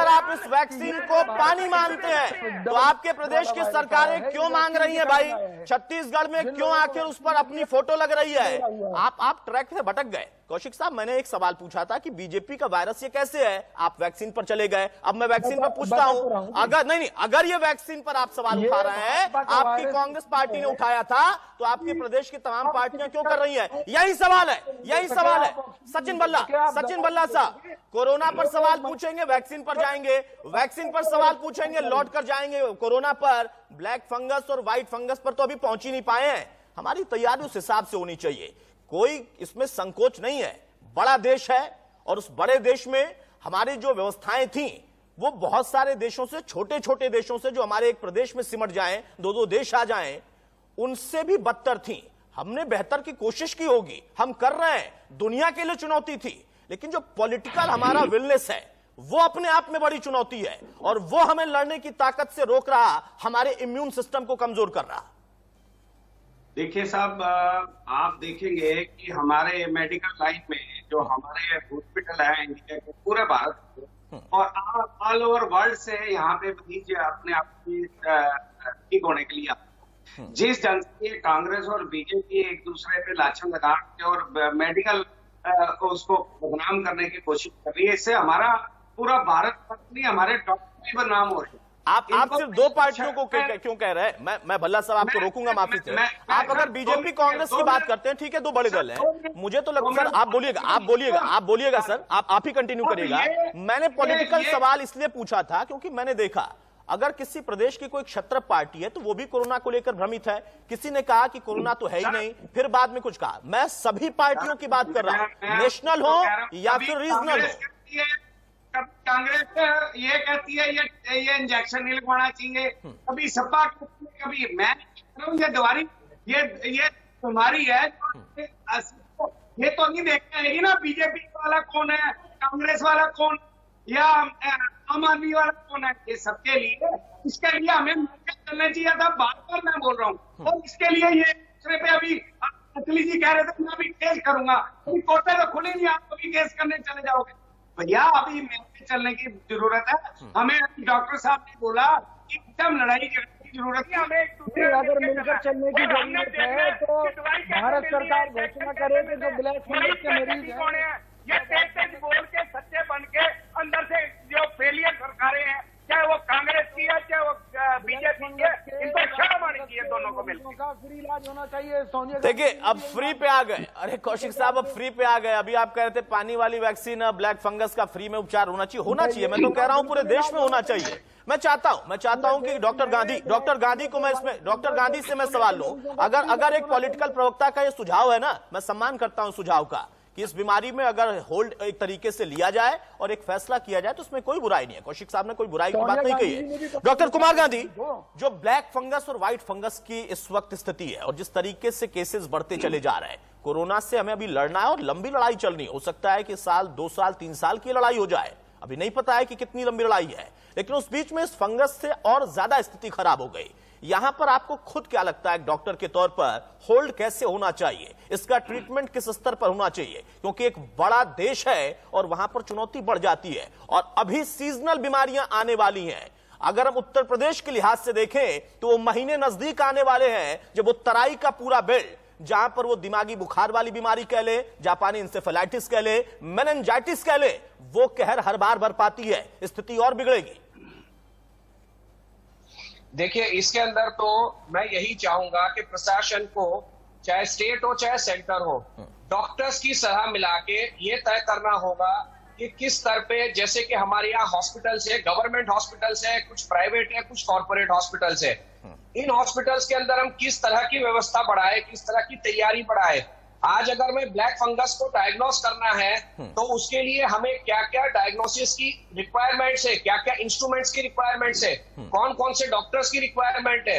[SPEAKER 1] आप इस वैक्सीन को पानी मानते हैं तो आपके प्रदेश की सरकारें क्यों मांग रही हैं भाई? छत्तीसगढ़ में क्यों आखिर उस पर अपनी फोटो लग रही है? आप ट्रैक से भटक गए। कौशिक साहब मैंने एक सवाल पूछा था कि बीजेपी का वायरस ये कैसे है, आप वैक्सीन पर चले गए। अब मैं वैक्सीन पर पूछता हूं, अगर ये वैक्सीन पर आप सवाल उठा रहे हैं, आपकी कांग्रेस पार्टी ने उठाया था, तो आपके प्रदेश की तमाम पार्टियां क्यों कर रही हैं? यही सवाल है। सचिन बल्ला साहब, कोरोना पर सवाल पूछेंगे, वैक्सीन पर जाएंगे, वैक्सीन पर सवाल पूछेंगे, लौट कर जाएंगे कोरोना पर। ब्लैक फंगस और व्हाइट फंगस पर तो अभी पहुंच ही नहीं पाए हैं। हमारी तैयारी उस हिसाब से होनी चाहिए, कोई इसमें संकोच नहीं है। बड़ा देश है और उस बड़े देश में हमारी जो व्यवस्थाएं थी वो बहुत सारे देशों से, छोटे छोटे देशों से जो हमारे एक प्रदेश में सिमट जाएं, 2-2 देश आ जाएं, उनसे भी बदतर थी। हमने बेहतर की कोशिश की होगी, हम कर रहे हैं, दुनिया के लिए चुनौती थी, लेकिन जो पॉलिटिकल हमारा विलनेस है वो अपने आप में बड़ी चुनौती है और वो हमें लड़ने की ताकत से रोक रहा, हमारे इम्यून सिस्टम को कमजोर कर रहा।
[SPEAKER 6] देखिए साहब, आप देखेंगे कि हमारे मेडिकल लाइन में जो हमारे हॉस्पिटल है इंडिया के पूरे भारत और ऑल ओवर वर्ल्ड से यहाँ पे मरीज अपने आप ठीक होने के लिए जिस ढंग से कांग्रेस और बीजेपी एक दूसरे पे लाछन लगा के और मेडिकल उसको बदनाम करने की कोशिश कर रही है। इससे हमारा पूरा भारत नहीं, हमारे डॉक्टर भी बदनाम हो रहे हैं।
[SPEAKER 1] आप सिर्फ दो पार्टियों को क्यों कह रहे हैं? मैं भल्ला साहब आपको रोकूंगा, माफी से। आप अगर बीजेपी कांग्रेस की बात करते हैं, ठीक है, दो बड़े दल हैं। मुझे तो लगता है, आप बोलिएगा सर, आप ही कंटिन्यू करिएगा। मैंने पॉलिटिकल सवाल इसलिए पूछा था क्योंकि मैंने देखा अगर किसी प्रदेश की कोई क्षत्र पार्टी है तो वो भी कोरोना को लेकर भ्रमित है। किसी ने कहा कि कोरोना तो है ही नहीं, फिर बाद में कुछ कहा। मैं सभी पार्टियों की बात कर रहा हूं, नेशनल हो या फिर रीजनल हो।
[SPEAKER 6] कांग्रेस ये कहती है ये इंजेक्शन नहीं लगवाना चाहिए, कभी सपा, कभी मैं ये दवारी ये तुम्हारी है। ये तो नहीं देखना है ना बीजेपी वाला कौन है, कांग्रेस वाला कौन या आम आदमी वाला कौन है। ये सबके लिए, इसके लिए हमें चलना चाहिए था। बार मैं बोल रहा हूँ। और इसके लिए ये दूसरे पे अभी अखिलेश जी कह रहे थे मैं अभी केस करूंगा, अभी कोर्टें तो खुली नहीं, आप अभी केस करने चले जाओगे। भैया अभी मिलकर चलने की जरूरत है। हमें डॉक्टर साहब ने बोला कि एकदम लड़ाई की जरूरत है। हमें
[SPEAKER 5] अगर मिलकर चलने की जरूरत है तो भारत सरकार घोषणा करे कि जो ब्लैक फंगस के मरीज हैं,
[SPEAKER 4] ये तेज बोल के सच्चे बन के अंदर से जो फेलियर सरकारें हैं, चाहे वो कांग्रेस की है चाहे वो बीजेपी की है, इनको शर्म आनी चाहिए दोनों को मिलकर।
[SPEAKER 5] फ्री इलाज होना चाहिए। सोनिया
[SPEAKER 1] देखिए अब फ्री पे आ गए। अरे कौशिक साहब अब फ्री पे आ गए। अभी आप कह रहे थे पानी वाली वैक्सीन, ब्लैक फंगस का फ्री में उपचार होना चाहिए। मैं तो कह रहा हूं पूरे देश में होना चाहिए। मैं चाहता हूं कि डॉक्टर गांधी को मैं इसमें डॉक्टर गांधी से मैं सवाल लूं। अगर एक पॉलिटिकल प्रवक्ता का ये सुझाव है ना, मैं सम्मान करता हूं सुझाव का कि इस बीमारी में अगर होल्ड एक तरीके से लिया जाए और एक फैसला किया जाए तो उसमें कोई बुराई नहीं है। कौशिक साहब ने कोई बुराई की बात नहीं कही है। डॉक्टर कुमार गांधी, जो ब्लैक फंगस और व्हाइट फंगस की इस वक्त स्थिति है और जिस तरीके से केसेस बढ़ते चले जा रहे हैं, कोरोना से हमें अभी लड़ना है और लंबी लड़ाई चलनी है। हो सकता है कि साल 2 साल 3 साल की लड़ाई हो जाए, अभी नहीं पता है कि कितनी लंबी लड़ाई है, लेकिन उस बीच में इस फंगस से और ज्यादा स्थिति खराब हो गई। यहां पर आपको खुद क्या लगता है डॉक्टर के तौर पर होल्ड कैसे होना चाहिए, इसका ट्रीटमेंट किस स्तर पर होना चाहिए? क्योंकि एक बड़ा देश है और वहां पर चुनौती बढ़ जाती है और अभी सीजनल बीमारियां आने वाली हैं। अगर हम उत्तर प्रदेश के लिहाज से देखें तो वो महीने नजदीक आने वाले हैं जब वो तराई का पूरा बेल्ट, जहां पर वो दिमागी बुखार वाली बीमारी कह ले, जापानी इंसेफेलाइटिस कह ले, मेनिंजाइटिस कह ले, वो कहर हर बार बरपाती है, स्थिति और बिगड़ेगी।
[SPEAKER 7] देखिए इसके अंदर तो मैं यही चाहूंगा कि प्रशासन को, चाहे स्टेट हो चाहे सेंटर हो, डॉक्टर्स की सलाह मिला के ये तय करना होगा कि किस स्तर पे, जैसे कि हमारे यहाँ हॉस्पिटल्स है, गवर्नमेंट हॉस्पिटल्स है, कुछ प्राइवेट है, कुछ कॉर्पोरेट हॉस्पिटल्स है, इन हॉस्पिटल्स के अंदर हम किस तरह की व्यवस्था बढ़ाए, किस तरह की तैयारी बढ़ाए। आज अगर मैं ब्लैक फंगस को डायग्नोस करना है तो उसके लिए हमें क्या क्या डायग्नोसिस की रिक्वायरमेंट्स है, क्या क्या इंस्ट्रूमेंट्स की रिक्वायरमेंट्स है, कौन कौन से डॉक्टर्स की रिक्वायरमेंट है।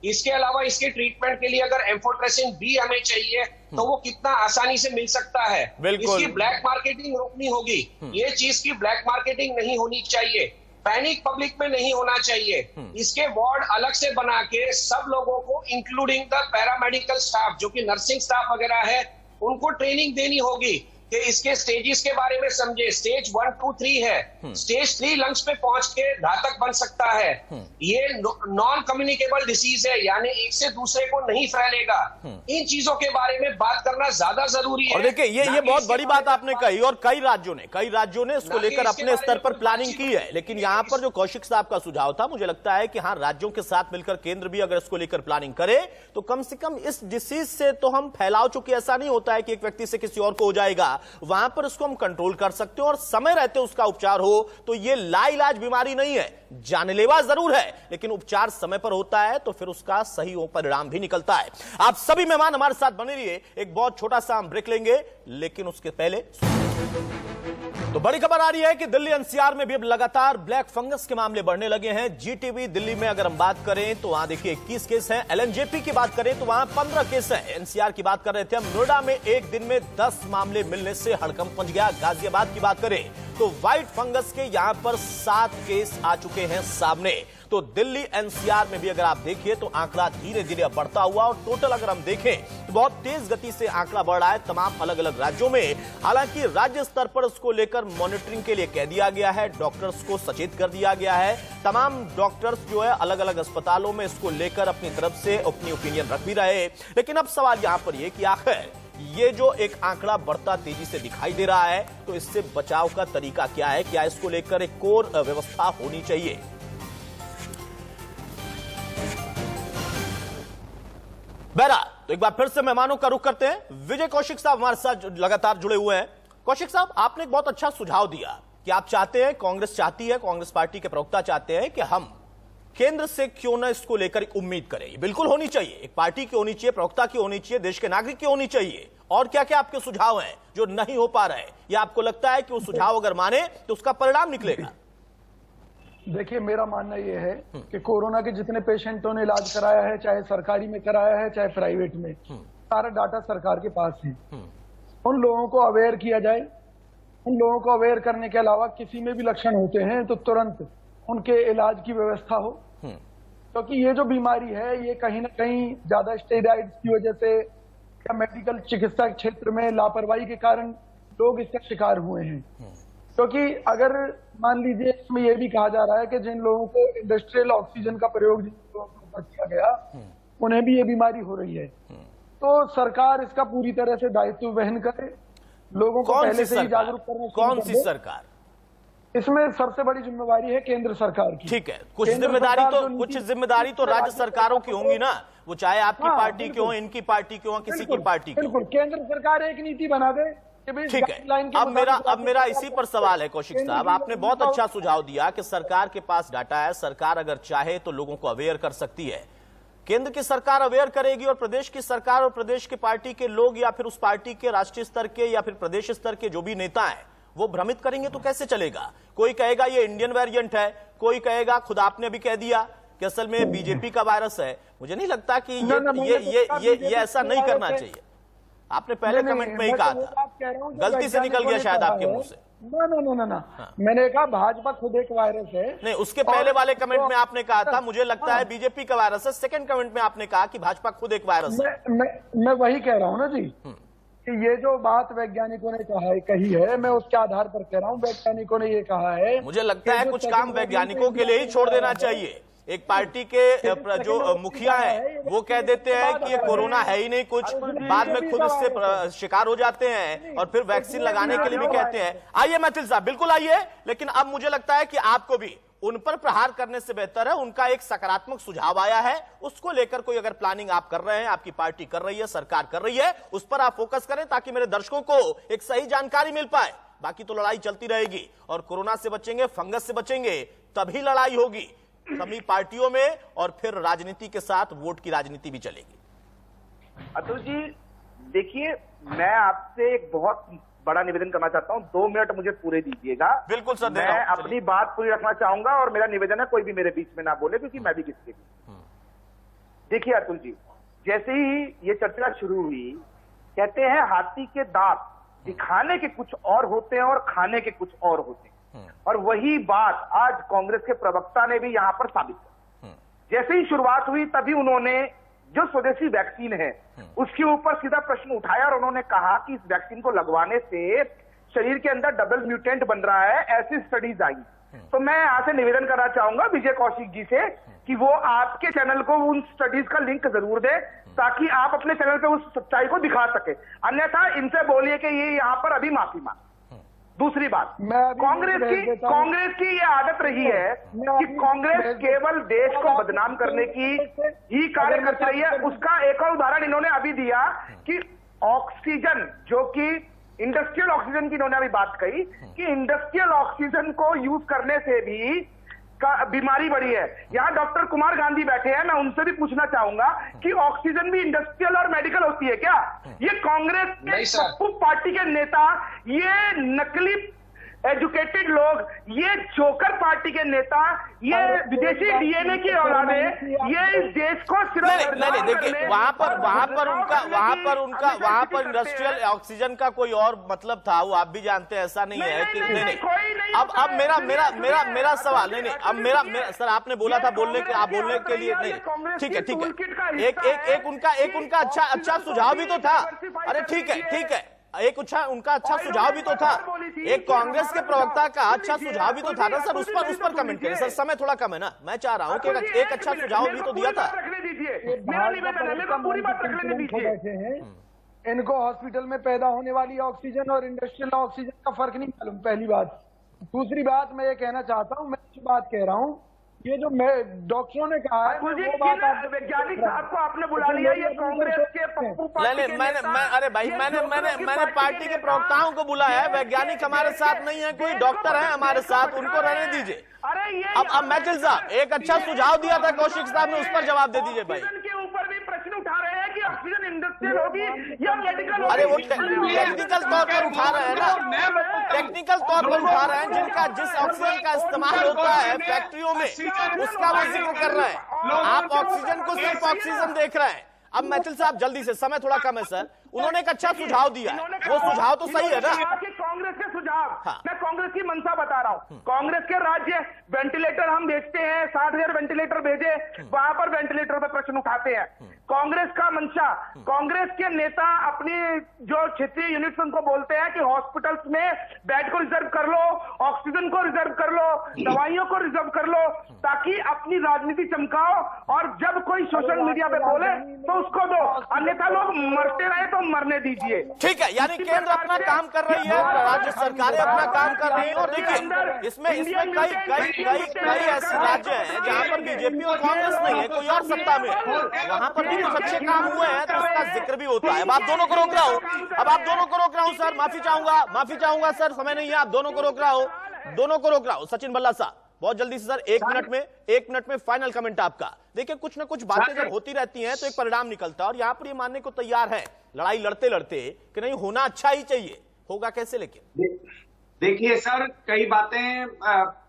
[SPEAKER 7] इसके अलावा इसके ट्रीटमेंट के लिए अगर एम्फोटेरेसिन बी हमें चाहिए तो वो कितना आसानी से मिल सकता है। इसकी ब्लैक मार्केटिंग रोकनी होगी। ये चीज की ब्लैक मार्केटिंग नहीं होनी चाहिए, पैनिक पब्लिक में नहीं होना चाहिए। इसके वार्ड अलग से बना के सब लोगों को इंक्लूडिंग द पैरामेडिकल स्टाफ जो कि नर्सिंग स्टाफ वगैरह है, उनको ट्रेनिंग देनी होगी कि इसके स्टेजेस के बारे में समझे। स्टेज 1, 2, 3 है, स्टेज 3 लंग्स पे पहुंच के घातक बन सकता है। ये नॉन कम्युनिकेबल डिसीज है, यानी एक से दूसरे को नहीं फैलेगा। इन चीजों के बारे में बात करना ज्यादा जरूरी है।
[SPEAKER 1] और देखिए ये बहुत बड़ी बात आपने कही और कई राज्यों ने इसको लेकर अपने स्तर पर प्लानिंग की है। लेकिन यहाँ पर जो कौशिक साहब का सुझाव था, मुझे लगता है कि हाँ, राज्यों के साथ मिलकर केंद्र भी अगर इसको लेकर प्लानिंग करे तो कम से कम इस डिसीज से तो हम फैलाव, चूंकि ऐसा नहीं होता है कि एक व्यक्ति से किसी और को हो जाएगा, वहां पर उसको हम कंट्रोल कर सकते हो और समय रहते उसका उपचार हो। तो ये लाइलाज बीमारी नहीं है, जानलेवा जरूर है, लेकिन उपचार समय पर होता है तो फिर उसका सही परिणाम भी निकलता है। आप सभी मेहमान हमारे साथ बने रहिए, एक बहुत छोटा सा हम ब्रेक लेंगे, लेकिन उसके पहले तो बड़ी खबर आ रही है कि दिल्ली एनसीआर में भी अब लगातार ब्लैक फंगस के मामले बढ़ने लगे हैं। जीटीबी दिल्ली में अगर हम बात करें तो वहां देखिए 21 केस हैं, एलएनजेपी की बात करें तो वहां 15 केस हैं। एनसीआर की बात कर रहे थे हम, नोएडा में एक दिन में 10 मामले मिलने से हड़कंप मच गया। गाजियाबाद की बात करें तो व्हाइट फंगस के यहां पर 7 केस आ चुके हैं सामने। तो दिल्ली एनसीआर में भी अगर आप देखिए तो आंकड़ा धीरे धीरे बढ़ता हुआ और टोटल अगर हम देखें तो बहुत तेज गति से आंकड़ा बढ़ रहा है तमाम अलग अलग राज्यों में। हालांकि राज्य स्तर पर उसको लेकर मॉनिटरिंग के लिए कह दिया गया है, डॉक्टर्स को सचेत कर दिया गया है। तमाम डॉक्टर्स जो है अलग अलग अस्पतालों में इसको लेकर अपनी तरफ से अपनी ओपिनियन रख भी रहे। लेकिन अब सवाल यहां पर यह कि आखिर ये जो एक आंकड़ा बढ़ता तेजी से दिखाई दे रहा है, तो इससे बचाव का तरीका क्या है? क्या इसको लेकर एक कोर व्यवस्था होनी चाहिए? बहरहाल, तो एक बार फिर से मेहमानों का रुख करते हैं। विजय कौशिक साहब हमारे साथ लगातार जुड़े हुए हैं। कौशिक साहब, आपने एक बहुत अच्छा सुझाव दिया कि आप चाहते हैं, कांग्रेस चाहती है, कांग्रेस पार्टी के प्रवक्ता चाहते हैं कि हम केंद्र से क्यों ना इसको लेकर उम्मीद करें। ये बिल्कुल होनी चाहिए, एक पार्टी की होनी चाहिए, प्रवक्ता की होनी चाहिए, देश के नागरिक की होनी चाहिए। और क्या क्या आपके सुझाव हैं जो नहीं हो पा रहे हैं, या आपको लगता है कि वो सुझाव अगर माने तो उसका परिणाम निकलेगा?
[SPEAKER 5] देखिए, मेरा मानना यह है कि कोरोना के जितने पेशेंटों ने इलाज कराया है, चाहे सरकारी में कराया है चाहे प्राइवेट में, सारा डाटा सरकार के पास है। उन लोगों को अवेयर किया जाए। उन लोगों को अवेयर करने के अलावा किसी में भी लक्षण होते हैं तो तुरंत उनके इलाज की व्यवस्था हो, क्योंकि ये जो बीमारी है ये कहीं ना कहीं ज्यादा स्टेरॉइड्स की वजह से या मेडिकल चिकित्सा क्षेत्र में लापरवाही के कारण लोग इसका शिकार हुए हैं। क्योंकि अगर मान लीजिए इसमें यह भी कहा जा रहा है कि जिन लोगों को इंडस्ट्रियल ऑक्सीजन का प्रयोग जिन लोगों के ऊपर किया गया उन्हें भी ये बीमारी हो रही है, तो सरकार इसका पूरी तरह से दायित्व वहन करे, लोगों को पहले से ही जागरूक करना।
[SPEAKER 1] कौन सी सरकार?
[SPEAKER 5] इसमें सबसे बड़ी जिम्मेवारी है केंद्र सरकार की।
[SPEAKER 1] ठीक है, कुछ जिम्मेदारी तो राज्य सरकारों की होंगी ना, वो चाहे आपकी पार्टी की हो, इनकी पार्टी की हो, किसी की पार्टी की हो।
[SPEAKER 5] बिल्कुल, केंद्र सरकार एक नीति बना दे।
[SPEAKER 1] ठीक है, अब मेरा इसी पर सवाल है कौशिक साहब, आपने बहुत अच्छा सुझाव दिया कि सरकार के पास डाटा है, सरकार अगर चाहे तो लोगों को अवेयर कर सकती है। केंद्र की सरकार अवेयर करेगी और प्रदेश की सरकार और प्रदेश की पार्टी के लोग या फिर उस पार्टी के राष्ट्रीय स्तर के या फिर प्रदेश स्तर के जो भी नेता हैं वो भ्रमित करेंगे तो कैसे चलेगा? कोई कहेगा ये इंडियन वेरिएंट है, कोई कहेगा, खुद आपने भी कह दिया कि असल में बीजेपी का वायरस है। मुझे नहीं लगता कि ये ऐसा नहीं करना चाहिए। आपने पहले कमेंट में ही कहा था, गलती से निकल गया शायद आपके मुंह से।
[SPEAKER 5] ना, मैंने कहा भाजपा खुद एक वायरस है।
[SPEAKER 1] नहीं, उसके पहले वाले कमेंट में आपने कहा था मुझे लगता है बीजेपी का वायरस है। सेकंड कमेंट में आपने कहा कि भाजपा खुद एक वायरस है।
[SPEAKER 5] मैं वही कह रहा हूँ ना जी, कि ये जो बात वैज्ञानिकों ने कही है, मैं उसके आधार पर कह रहा हूँ। वैज्ञानिकों ने ये कहा है,
[SPEAKER 1] मुझे लगता है कुछ काम वैज्ञानिकों के लिए ही छोड़ देना चाहिए। एक पार्टी के जो मुखिया हैं वो कह देते हैं कि ये कोरोना है ही नहीं कुछ, बाद में खुद इससे शिकार हो जाते हैं और फिर वैक्सीन लगाने के लिए भी कहते हैं। आइए मैथिल साहब, बिल्कुल आइए, लेकिन अब मुझे लगता है कि आपको भी उन पर प्रहार करने से बेहतर है, उनका एक सकारात्मक सुझाव आया है, उसको लेकर कोई अगर प्लानिंग आप कर रहे हैं, आपकी पार्टी कर रही है, सरकार कर रही है, उस पर आप फोकस करें ताकि मेरे दर्शकों को एक सही जानकारी मिल पाए। बाकी तो लड़ाई चलती रहेगी और कोरोना से बचेंगे, फंगस से बचेंगे, तभी लड़ाई होगी सभी पार्टियों में, और फिर राजनीति के साथ वोट की राजनीति भी चलेगी।
[SPEAKER 4] अतुल जी, देखिए, मैं आपसे एक बहुत बड़ा निवेदन करना चाहता हूं। 2 मिनट मुझे पूरे दीजिएगा।
[SPEAKER 1] बिल्कुल सर,
[SPEAKER 4] मैं अपनी बात पूरी रखना चाहूंगा और मेरा निवेदन है कोई भी मेरे बीच में ना बोले, क्योंकि मैं भी किसके भी। देखिए अतुल जी, जैसे ही ये चर्चा शुरू हुई, कहते हैं हाथी के दांत दिखाने के कुछ और होते हैं और खाने के कुछ और होते हैं, और वही बात आज कांग्रेस के प्रवक्ता ने भी यहां पर साबित की। जैसे ही शुरुआत हुई तभी उन्होंने जो स्वदेशी वैक्सीन है उसके ऊपर सीधा प्रश्न उठाया और उन्होंने कहा कि इस वैक्सीन को लगवाने से शरीर के अंदर डबल म्यूटेंट बन रहा है, ऐसी स्टडीज आई। तो मैं यहाँ से निवेदन करना चाहूंगा विजय कौशिक जी से कि वो आपके चैनल को उन स्टडीज का लिंक जरूर दे, ताकि आप अपने चैनल पे उस सच्चाई को दिखा सके। अन्यथा इनसे बोलिए कि ये यहाँ पर अभी माफी मांग। दूसरी बात, कांग्रेस की ये आदत रही है कि कांग्रेस केवल देश को बदनाम करने की ही कार्य करती रही है। उसका एक और उदाहरण इन्होंने अभी दिया कि ऑक्सीजन, जो कि इंडस्ट्रियल ऑक्सीजन की इन्होंने अभी बात कही कि इंडस्ट्रियल ऑक्सीजन को यूज करने से भी बीमारी बढ़ी है। यहाँ डॉक्टर कुमार गांधी बैठे हैं, मैं उनसे भी पूछना चाहूंगा कि ऑक्सीजन भी इंडस्ट्रियल और मेडिकल होती है क्या? ये कांग्रेस के पप्पू पार्टी के नेता, ये नकली एजुकेटेड लोग, ये जोकर पार्टी के नेता, ये विदेशी डीएनए की औलादे, ये इस देश को सिर्फ
[SPEAKER 1] नहीं देखिए, वहां पर इंडस्ट्रियल ऑक्सीजन का कोई और मतलब था, वो आप भी जानते हैं, ऐसा नहीं है कि नहीं। अब मेरा सवाल नहीं, अब मेरा सर, आपने बोला था बोलने के, आप बोलने के लिए नहीं, ठीक है, एक उनका अच्छा सुझाव भी तो था। अरे ठीक है, एक उनका अच्छा सुझाव भी तो था, एक कांग्रेस के प्रवक्ता का अच्छा सुझाव भी तो था ना सर, उस पर कमेंट करें सर, समय थोड़ा कम है ना। मैं चाह रहा हूं कि एक अच्छा सुझाव भी तो दिया था।
[SPEAKER 5] इनको हॉस्पिटल में पैदा होने वाली ऑक्सीजन और इंडस्ट्रियल ऑक्सीजन का फर्क नहीं मालूम, पहली बात। दूसरी बात मैं ये कहना चाहता हूँ, मैं एक बात कह रहा हूँ, ये जो डॉक्टरों ने कहा है वो बात
[SPEAKER 4] वैज्ञानिक साहब को आपने बुला लिया, ये कांग्रेस के पप्पू पार्टी के
[SPEAKER 1] मैंने अरे भाई मैंने पार्टी के प्रवक्ताओं को बुलाया है। वैज्ञानिक हमारे साथ नहीं है, कोई डॉक्टर है हमारे साथ, उनको रहने दीजिए।
[SPEAKER 4] अरे ये
[SPEAKER 1] अब मैचिल साहब एक अच्छा सुझाव दिया था कौशिक साहब ने, उस पर जवाब दे दीजिए भाई।
[SPEAKER 4] के ऊपर भी प्रश्न उठा रहे हैं कि ऑक्सीजन इंडस्ट्रियल होगी या मेडिकल होगी।
[SPEAKER 1] अरे वो टेक्निकल तौर पर उठा रहे हैं ना, टेक्निकल तौर पर उठा रहे हैं, जिनका जिस ऑक्सीजन का इस्तेमाल होता है फैक्ट्रियों में उसका वो जिक्र कर रहे हैं। आप ऑक्सीजन को सिर्फ ऑक्सीजन देख रहे हैं। अब मैथिल साहब जल्दी से, समय थोड़ा कम है सर, उन्होंने एक अच्छा सुझाव दिया है, वो सुझाव तो सही है ना?
[SPEAKER 4] कांग्रेस के सुझाव,
[SPEAKER 1] हाँ।
[SPEAKER 4] मैं कांग्रेस की मंशा बता रहा हूँ। कांग्रेस के राज्य वेंटिलेटर हम भेजते हैं, 60,000 वेंटिलेटर भेजे, वहां पर वेंटिलेटर पे प्रश्न उठाते हैं। कांग्रेस का मंशा, कांग्रेस के नेता अपनी जो क्षेत्रीय यूनिट्स उनको बोलते हैं कि हॉस्पिटल्स में बेड को रिजर्व कर लो, ऑक्सीजन को रिजर्व कर लो, दवाइयों को रिजर्व कर लो, ताकि अपनी राजनीति चमकाओ, और जब कोई सोशल मीडिया पे बोले तो उसको दो, अन्यथा लोग मरते रहे तो मरने दीजिए।
[SPEAKER 1] ठीक है, यानी केंद्र अपना काम कर रही है, राज्य सरकारें अपना काम कर रही है। और देखिए इसमें कई ऐसे राज्य हैं जहां पर बीजेपी और कांग्रेस नहीं है, कोई और सत्ता में है, वहां पर भी कुछ अच्छे काम हुए हैं तो उसका जिक्र भी होता है। अब आप दोनों को रोक रहा हूं, सर, माफी चाहूंगा सर, समय नहीं है, आप दोनों को रोक रहा हूं। सचिन भल्ला साहब बहुत जल्दी से सर, एक मिनट में फाइनल कमेंट आपका। देखिए कुछ ना कुछ बातें जब होती रहती हैं तो एक परिणाम निकलता है, और यहां पर ये मानने को तैयार है लड़ाई लड़ते लड़ते कि नहीं होना अच्छा ही चाहिए, होगा कैसे? लेकिन
[SPEAKER 6] देखिए सर, कई बातें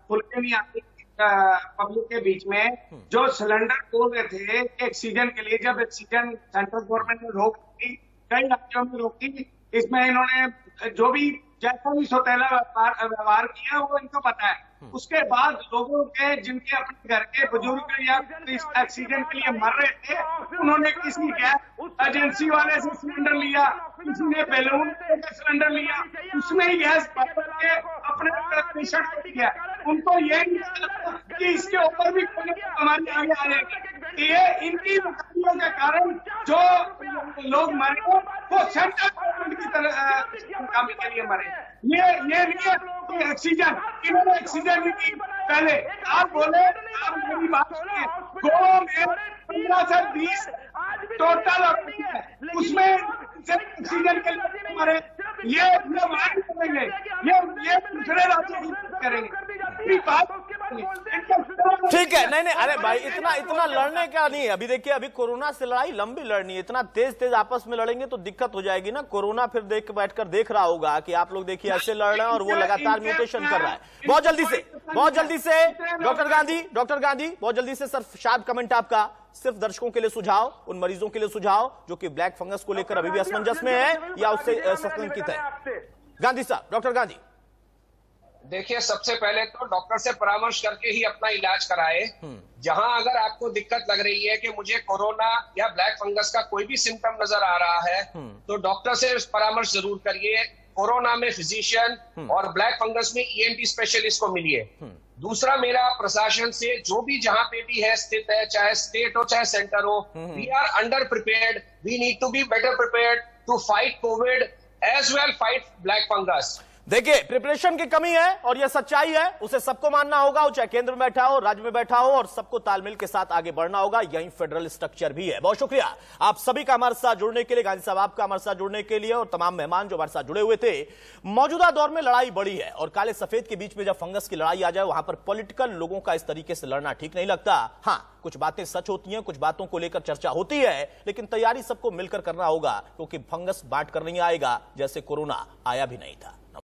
[SPEAKER 6] खुल के नहीं आती पब्लिक के बीच में। जो सिलेंडर बोल रहे थे ऑक्सीजन के लिए, जब ऑक्सीजन सेंट्रल गवर्नमेंट ने रोक दी, कई राज्यों में रोकी, इसमें इन्होंने जो भी जैसा भी सौतेला व्यवहार किया वो इनको पता है। उसके बाद लोगों के जिनके अपने घर के बुजुर्ग या इस ऑक्सीजन के लिए मर रहे थे, उन्होंने किसी गैस एजेंसी वाले से सिलेंडर लिया, किसी ने बैलून सिलेंडर लिया, उसमें ही गैस के अपने पेशेंट को दिया। उनको ये कि इसके ऊपर भी हमारी आगे आ जाएगी। ये इनकी नौकरियों के कारण जो लोग मरे वो सेंट्रल गवर्नमेंट की तरह काम के लिए मरे। ये नहीं है कि ऑक्सीजन, इन्होंने ऑक्सीजन नहीं की। पहले आप बोले, आप मेरी बात सुनिए, गोवा में 15 से 20 टोटल उसमें ऑक्सीजन के लिए हमारे ये मान करेंगे, ये दूसरे राज्य करेंगे बात।
[SPEAKER 1] ठीक है, नहीं अरे भाई इतना लड़ने का नहीं है। अभी देखिए, अभी कोरोना से लड़ाई लंबी लड़नी है, इतना तेज आपस में लड़ेंगे तो दिक्कत हो जाएगी ना। कोरोना फिर बैठकर देख रहा होगा कि आप लोग देखिए ऐसे लड़ रहे हैं और वो लगातार म्यूटेशन कर रहा है। बहुत जल्दी से डॉक्टर गांधी बहुत जल्दी से सर, शार्प कमेंट आपका, सिर्फ दर्शकों के लिए सुझाव, उन मरीजों के लिए सुझाव जो कि ब्लैक फंगस को लेकर अभी भी असमंजस में है या उससे संक्रमित है। गांधी साहब, डॉक्टर गांधी।
[SPEAKER 7] देखिए, सबसे पहले तो डॉक्टर से परामर्श करके ही अपना इलाज कराए। जहां अगर आपको दिक्कत लग रही है कि मुझे कोरोना या ब्लैक फंगस का कोई भी सिम्टम नजर आ रहा है, तो डॉक्टर से परामर्श जरूर करिए। कोरोना में फिजिशियन और ब्लैक फंगस में ईएनटी स्पेशलिस्ट को मिलिए। दूसरा, मेरा प्रशासन से जो भी जहां पे भी है स्थित है, चाहे स्टेट हो चाहे सेंटर हो, we are under prepared, we need to be better prepared to fight Covid as well fight black fungus.
[SPEAKER 1] देखिए, प्रिपरेशन की कमी है और यह सच्चाई है, उसे सबको मानना होगा, चाहे केंद्र में बैठा हो, राज्य में बैठा हो, और सबको तालमेल के साथ आगे बढ़ना होगा। यही फेडरल स्ट्रक्चर भी है। बहुत शुक्रिया आप सभी का हमारे साथ जुड़ने के लिए, गांधी साहब आपका हमारे साथ जुड़ने के लिए, और तमाम मेहमान जो हमारे साथ जुड़े हुए थे। मौजूदा दौर में लड़ाई बड़ी है और काले सफेद के बीच में जब फंगस की लड़ाई आ जाए, वहां पर पॉलिटिकल लोगों का इस तरीके से लड़ना ठीक नहीं लगता। हाँ, कुछ बातें सच होती हैं, कुछ बातों को लेकर चर्चा होती है, लेकिन तैयारी सबको मिलकर करना होगा, क्योंकि फंगस बांट कर नहीं आएगा, जैसे कोरोना आया भी नहीं था।